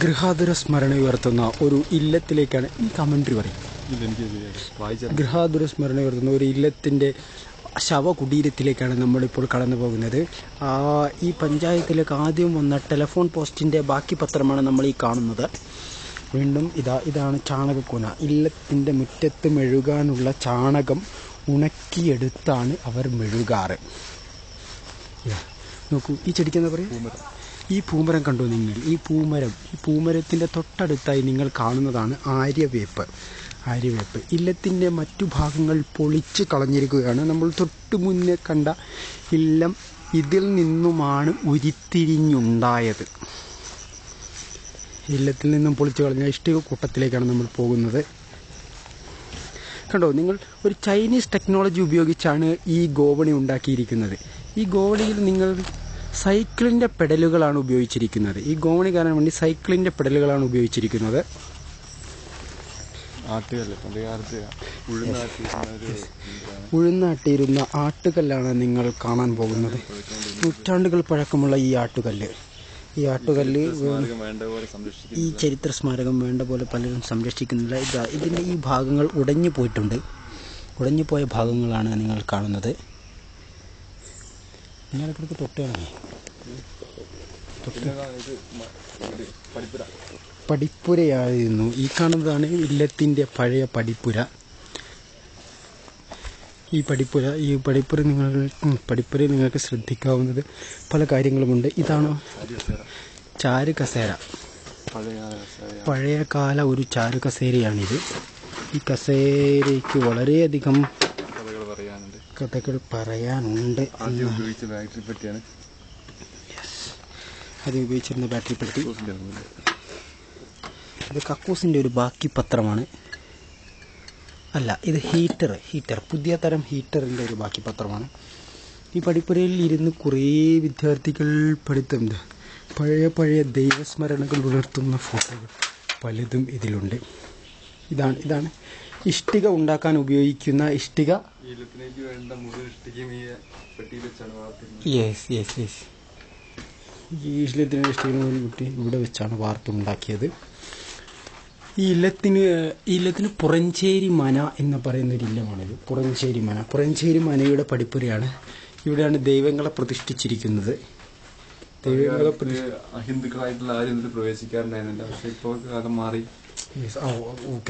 ഗൃഹാതുര സ്മരണ ഉയർത്തുന്ന ഒരു ഇല്ലത്തിലേക്കാണ് ഈ കമൻട്രി പറയും. ഗൃഹാതുര സ്മരണ ഉയർത്തുന്ന ഒരു ഇല്ലത്തിൻ്റെ ശവകുടീരത്തിലേക്കാണ് നമ്മളിപ്പോൾ കടന്നു പോകുന്നത്. ഈ പഞ്ചായത്തിലേക്ക് ആദ്യം വന്ന ടെലിഫോൺ പോസ്റ്റിൻ്റെ ബാക്കി പത്രമാണ് നമ്മൾ ഈ കാണുന്നത്. വീണ്ടും ഇതാണ് ചാണകക്കൂന. ഇല്ലത്തിൻ്റെ മുറ്റത്ത് മെഴുകാനുള്ള ചാണകം ഉണക്കിയെടുത്താണ് അവർ മെഴുകാറ്. നോക്കൂ, ഈ ചെടിക്ക് എന്താ പറയുക? ഈ പൂമരം കണ്ടോ നിങ്ങൾ? ഈ പൂമരത്തിൻ്റെ തൊട്ടടുത്തായി നിങ്ങൾ കാണുന്നതാണ് ആര്യവേപ്പ്. ഇല്ലത്തിൻ്റെ മറ്റു ഭാഗങ്ങൾ പൊളിച്ച് കളഞ്ഞിരിക്കുകയാണ്. നമ്മൾ തൊട്ട് മുന്നേ കണ്ട ഇല്ലം ഇതിൽ നിന്നുമാണ് ഉരുത്തിരിഞ്ഞുണ്ടായത്. ഇല്ലത്തിൽ നിന്നും പൊളിച്ച് കളഞ്ഞ ഇഷ്ടിക കൂട്ടത്തിലേക്കാണ് നമ്മൾ പോകുന്നത്. കണ്ടോ നിങ്ങൾ, ഒരു ചൈനീസ് ടെക്നോളജി ഉപയോഗിച്ചാണ് ഈ ഗോവണി ഉണ്ടാക്കിയിരിക്കുന്നത്. ഈ ഗോവണിയിൽ നിങ്ങൾ സൈക്കിളിൻ്റെ പെഡലുകളാണ് ഉപയോഗിച്ചിരിക്കുന്നത്. ഈ ഗോവണി കാണാൻ വേണ്ടി സൈക്കിളിൻ്റെ പെഡലുകളാണ് ഉപയോഗിച്ചിരിക്കുന്നത്. ഉഴുന്നാട്ടിയിരുന്ന ആട്ടുകല്ലാണ് നിങ്ങൾ കാണാൻ പോകുന്നത്. നൂറ്റാണ്ടുകൾ പഴക്കമുള്ള ഈ ആട്ടുകല്ല് ഈ ചരിത്ര സ്മാരകം വേണ്ട പോലെ പലരും സംരക്ഷിക്കുന്നില്ല. ഇതിൻ്റെ ഈ ഭാഗങ്ങൾ ഉടഞ്ഞു പോയിട്ടുണ്ട്. ഉടഞ്ഞു പോയ ഭാഗങ്ങളാണ് നിങ്ങൾ കാണുന്നത്. നിങ്ങളിടയ്ക്ക് തൊട്ടാണ് പടിപ്പുരയായിരുന്നു. ഈ കാണുന്നതാണ് ഇല്ലത്തിൻ്റെ പഴയ പടിപ്പുര. ഈ പടിപ്പുരയിൽ നിങ്ങൾക്ക് ശ്രദ്ധിക്കാവുന്നത് പല കാര്യങ്ങളുമുണ്ട്. ഇതാണോ ചാരുകസേര? പഴയകാല ഒരു ചാരുകസേരയാണിത്. ഈ കസേരയ്ക്ക് വളരെയധികം കഥകൾ പറയാനുണ്ട്. അത് ഉപയോഗിച്ചിരുന്ന ബാറ്ററി പെട്ടി. ഇത് കക്കൂസിൻ്റെ ഒരു ബാക്കി പത്രമാണ്. അല്ല, ഇത് ഹീറ്റർ പുതിയ തരം ഹീറ്ററിൻ്റെ ഒരു ബാക്കി പത്രമാണ്. ഈ പടിപ്പുരയിൽ ഇരുന്ന് കുറേ വിദ്യാർത്ഥികൾ പഠിത്തം പഴയ ദൈവസ്മരണകൾ ഉണർത്തുന്ന ഫോട്ടോകൾ പലതും ഇതിലുണ്ട്. ഇതാണ് ഇഷ്ടിക ഉണ്ടാക്കാൻ ഉപയോഗിക്കുന്ന ഇഷ്ടിക. യെസ് ഈ ഇല്ലത്തിൻ്റെ ഇഷ്ടിക ഇവിടെ വെച്ചാണ് വാർത്തുണ്ടാക്കിയത്. ഈ ഇല്ലത്തിന് പുറഞ്ചേരി മന എന്ന് പറയുന്ന ഒരു ഇല്ലമാണിത്. പുറഞ്ചേരി മനയുടെ പടിപ്പുരയാണ്. ഇവിടെയാണ് ദൈവങ്ങളെ പ്രതിഷ്ഠിച്ചിരിക്കുന്നത്. അഹിന്ദുക്കളായിട്ടുള്ള ആരും ഇതിൽ പ്രവേശിക്കാറുണ്ടായിരുന്നില്ല. പക്ഷെ ഇപ്പോൾ കാലം മാറി.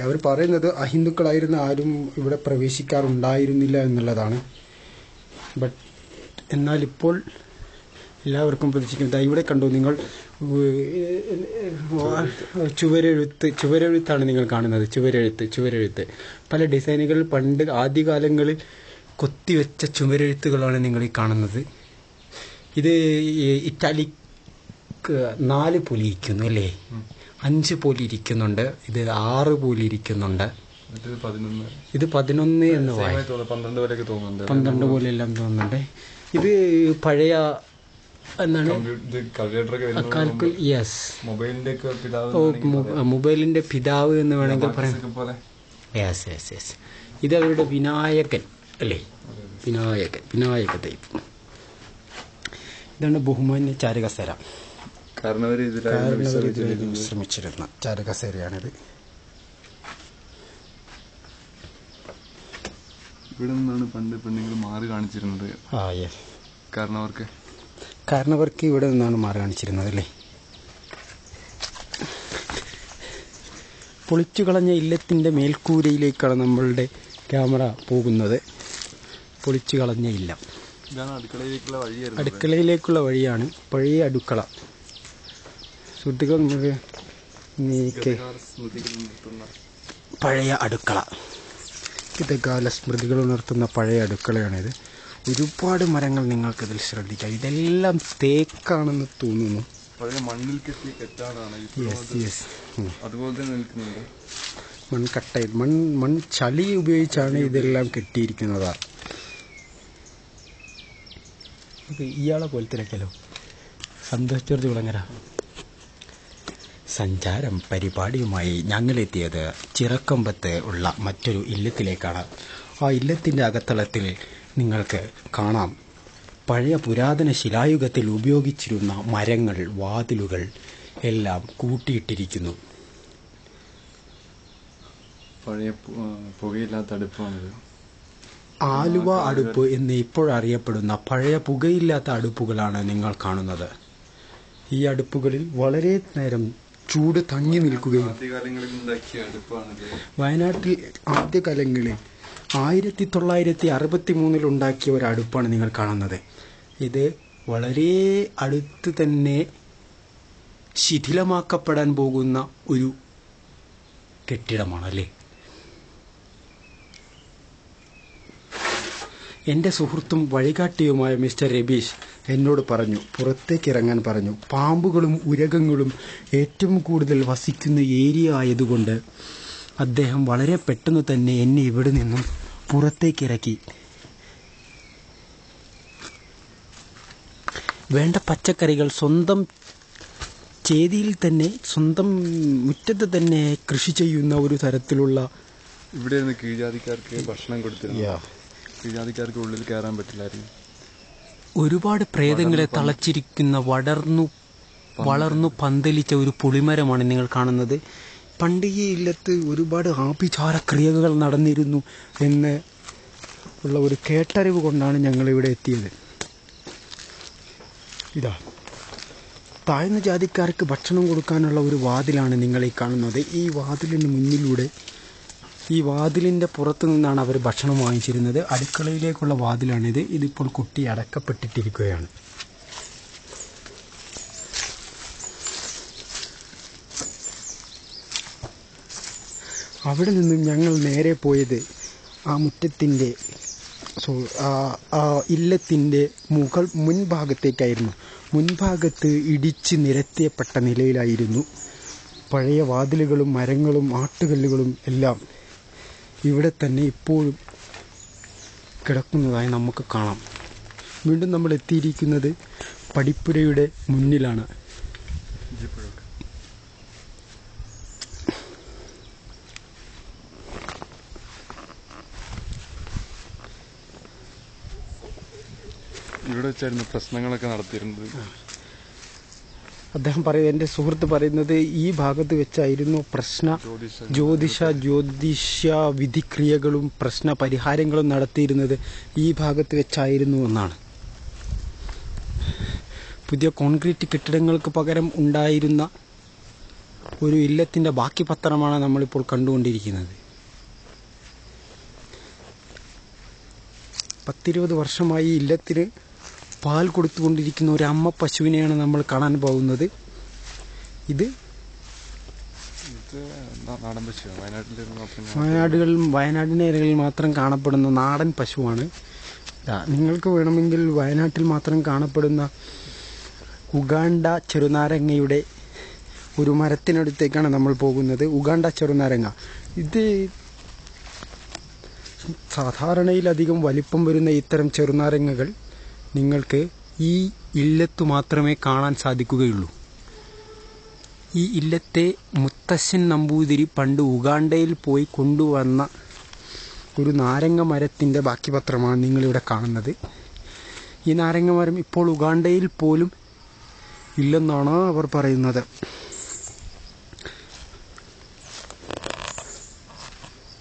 അവർ പറയുന്നത് അഹിന്ദുക്കളായിരുന്ന ആരും ഇവിടെ പ്രവേശിക്കാറുണ്ടായിരുന്നില്ല എന്നുള്ളതാണ്. എന്നാൽ ഇപ്പോൾ എല്ലാവർക്കും പ്രതീക്ഷിക്കുന്നത്. ഇവിടെ കണ്ടോ നിങ്ങൾ, ചുവരെഴുത്താണ് നിങ്ങൾ കാണുന്നത്. ചുവരെഴുത്ത് പല ഡിസൈനുകൾ പണ്ട് ആദ്യകാലങ്ങളിൽ കൊത്തിവെച്ച ചുവരെഴുത്തുകളാണ് നിങ്ങൾ ഈ കാണുന്നത്. ഇത് ഇറ്റാലിക് 4 പോലെ ഇരിക്കുന്നു അല്ലേ? 5 പോലെ ഇരിക്കുന്നുണ്ട്. ഇത് 6 പോലെ ഇരിക്കുന്നുണ്ട്. ഇത് 11 എന്ന് വായി 12 പോലെ എല്ലാം തോന്നുന്നുണ്ട്. ഇത് പഴയ എന്നാണ് മൊബൈലിന്റെ പിതാവ് എന്ന് വേണമെങ്കിൽ പറയാം. യെസ് ഇത് അവരുടെ വിനായകൻ അല്ലേ? വിനായക ദൈവം. ഇതാണ് ബഹുമാന്യ ചാരുകസേര. ശ്രമിച്ചിരുന്ന ചാരുകസേരയാണിത്. ഇവിടെ നിന്നാണ് പണ്ട് പെണ്ണുങ്ങൾ മാറി കാണിച്ചിരുന്നത്. കാരണവർക്ക് ഇവിടെ നിന്നാണ് മാറി കാണിച്ചിരുന്നത് അല്ലേ? പൊളിച്ചു കളഞ്ഞ ഇല്ലത്തിൻ്റെ മേൽക്കൂരയിലേക്കാണ് നമ്മളുടെ ക്യാമറ പോകുന്നത്. പൊളിച്ചു കളഞ്ഞ ഇല്ലം. അടുക്കളയിലേക്കുള്ള വഴിയാണ്. പഴയ അടുക്കള. സുഹൃത്തുക്കൾ, പഴയ അടുക്കള, ഗതകാല സ്മൃതികൾ ഉണർത്തുന്ന പഴയ അടുക്കളയാണിത്. ഒരുപാട് മരങ്ങൾ നിങ്ങൾക്കിതിൽ ശ്രദ്ധിക്കാം. ഇതെല്ലാം തേക്കാണെന്ന് തോന്നുന്നു. മണ്ണിൽ കെട്ടിയ കെട്ടാണ്. അതുപോലെ തന്നെ നിൽക്കുന്നുണ്ട്. മൺകട്ട മൺ ചളി ഉപയോഗിച്ചാണ് ഇതെല്ലാം കെട്ടിയിരിക്കുന്നത്. ഇയാളെ പോലെ തിരക്കല്ലോ. സന്തോഷ് ജോർജ് കുളങ്ങര. സഞ്ചാരം പരിപാടിയുമായി ഞങ്ങളെത്തിയത് ചിറക്കമ്പത്ത് ഉള്ള മറ്റൊരു ഇല്ലത്തിലേക്കാണ്. ആ ഇല്ലത്തിൻ്റെ അകത്തളത്തിൽ നിങ്ങൾക്ക് കാണാം പഴയ പുരാതന ശിലായുഗത്തിൽ ഉപയോഗിച്ചിരുന്ന മരങ്ങൾ, വാതിലുകൾ എല്ലാം കൂട്ടിയിട്ടിരിക്കുന്നു. പഴയ പുകയില്ലാത്ത അടുപ്പാണിത്. ആലുവ അടുപ്പ് എന്ന് ഇപ്പോഴറിയപ്പെടുന്ന പഴയ പുകയില്ലാത്ത അടുപ്പുകളാണ് നിങ്ങൾ കാണുന്നത്. ഈ അടുപ്പുകളിൽ വളരെ നേരം ചൂട് തങ്ങി നിൽക്കുകയും വയനാട്ടിൽ ആദ്യകാലങ്ങളിൽ 1963 ഉണ്ടാക്കിയ ഒരു അടുപ്പാണ് നിങ്ങൾ കാണുന്നത്. ഇത് വളരെ അടുത്ത് തന്നെ ശിഥിലമാക്കപ്പെടാൻ പോകുന്ന ഒരു കെട്ടിടമാണ് അല്ലേ? എൻ്റെ സുഹൃത്തും വഴികാട്ടിയുമായ മിസ്റ്റർ രബീഷ് എന്നോട് പറഞ്ഞു, പുറത്തേക്ക് ഇറങ്ങാൻ പറഞ്ഞു. പാമ്പുകളും ഉരകങ്ങളും ഏറ്റവും കൂടുതൽ വസിക്കുന്ന ഏരിയ ആയതുകൊണ്ട് അദ്ദേഹം വളരെ പെട്ടെന്ന് തന്നെ എന്നെ ഇവിടെ നിന്നും പുറത്തേക്കിറക്കി. വേണ്ട പച്ചക്കറികൾ സ്വന്തം ചേതിയിൽ തന്നെ, സ്വന്തം മുറ്റത്ത് തന്നെ കൃഷി ചെയ്യുന്ന ഒരു തരത്തിലുള്ള ഇവിടെ നിന്ന് കീഴ്ജാതിക്കാർക്ക് ഭക്ഷണം കൊടുത്തിരുന്നു. കീഴ്ജാതിക്കാർക്ക് ഉള്ളിൽ കയറാൻ പറ്റില്ലായിരുന്നു. ഒരുപാട് പ്രേതങ്ങളെ തളച്ചിരിക്കുന്ന വളർന്നു പന്തലിച്ച ഒരു പുളിമരമാണ് നിങ്ങൾ കാണുന്നത്. പണ്ട് ഈ ഇല്ലത്ത് ഒരുപാട് ആഭിചാര ക്രിയകൾ നടന്നിരുന്നു എന്ന് ഉള്ള ഒരു കേട്ടറിവ് കൊണ്ടാണ് ഞങ്ങളിവിടെ എത്തിയത്. ഇതാ, താഴ്ന്ന ജാതിക്കാർക്ക് ഭക്ഷണം കൊടുക്കാനുള്ള ഒരു വാതിലാണ് നിങ്ങൾ ഈ കാണുന്നത്. ഈ വാതിലിന് മുന്നിലൂടെ, ഈ വാതിലിൻ്റെ പുറത്തു നിന്നാണ് അവർ ഭക്ഷണം വാങ്ങിച്ചിരുന്നത്. അടുക്കളയിലേക്കുള്ള വാതിലാണിത്. ഇതിപ്പോൾ കുട്ടി അടക്കപ്പെട്ടിട്ടിരിക്കുകയാണ്. അവിടെ നിന്നും ഞങ്ങൾ നേരെ പോയത് ആ മുറ്റത്തിൻ്റെ ഇല്ലത്തിൻ്റെ മുൻഭാഗത്തേക്കായിരുന്നു. മുൻഭാഗത്ത് ഇടിച്ച് നിരത്തിയപ്പെട്ട നിലയിലായിരുന്നു. പഴയ വാതിലുകളും മരങ്ങളും ആട്ടുകല്ലുകളും എല്ലാം ഇവിടെ തന്നെ ഇപ്പോഴും കിടക്കുന്നതായി നമുക്ക് കാണാം. വീണ്ടും നമ്മൾ എത്തിയിരിക്കുന്നത് പടിപ്പുരയുടെ മുന്നിലാണ്. ഇവിടെ വെച്ചായിരുന്നു പ്രശ്നങ്ങളൊക്കെ നടത്തിയിരുന്നത്. അദ്ദേഹം എൻ്റെ സുഹൃത്ത് പറയുന്നത് ഈ ഭാഗത്ത് വെച്ചായിരുന്നു ജ്യോതിഷ വിധിക്രിയകളും പ്രശ്ന പരിഹാരങ്ങളും നടത്തിയിരുന്നത് ഈ ഭാഗത്ത് വെച്ചായിരുന്നു എന്നാണ്. പുതിയ കോൺക്രീറ്റ് കെട്ടിടങ്ങൾക്ക് പകരം ഉണ്ടായിരുന്ന ഒരു ഇല്ലത്തിൻ്റെ ബാക്കി പത്രമാണ് നമ്മളിപ്പോൾ കണ്ടുകൊണ്ടിരിക്കുന്നത്. 10-20 വർഷമായി ഇല്ലത്തിന് പാൽ കൊടുത്തുകൊണ്ടിരിക്കുന്ന ഒരു അമ്മ പശുവിനെയാണ് നമ്മൾ കാണാൻ പോകുന്നത്. ഇത് നാടൻ പശു, വയനാടിനേരകളിൽ മാത്രം കാണപ്പെടുന്ന നാടൻ പശുവാണ്. നിങ്ങൾക്ക് വേണമെങ്കിൽ വയനാട്ടിൽ മാത്രം കാണപ്പെടുന്ന ഉഗാണ്ട ചെറുനാരങ്ങയുടെ ഒരു മരത്തിനടുത്തേക്കാണ് നമ്മൾ പോകുന്നത്. ഉഗാണ്ട ചെറുനാരങ്ങ ഇത് സാധാരണയിലധികം വലിപ്പം വരുന്ന ഇത്തരം ചെറുനാരങ്ങകൾ നിങ്ങൾക്ക് ഈ ഇല്ലത്തു മാത്രമേ കാണാൻ സാധിക്കുകയുള്ളൂ. ഈ ഇല്ലത്തെ മുത്തശ്ശൻ നമ്പൂതിരി പണ്ട് ഉഗാണ്ടയിൽ പോയി കൊണ്ടുവന്ന ഒരു നാരങ്ങ മരത്തിൻ്റെ ബാക്കി പത്രമാണ് നിങ്ങളിവിടെ കാണുന്നത്. ഈ നാരങ്ങ മരം ഇപ്പോൾ ഉഗാണ്ടയിൽ പോലും ഇല്ലെന്നാണ് അവർ പറയുന്നത്.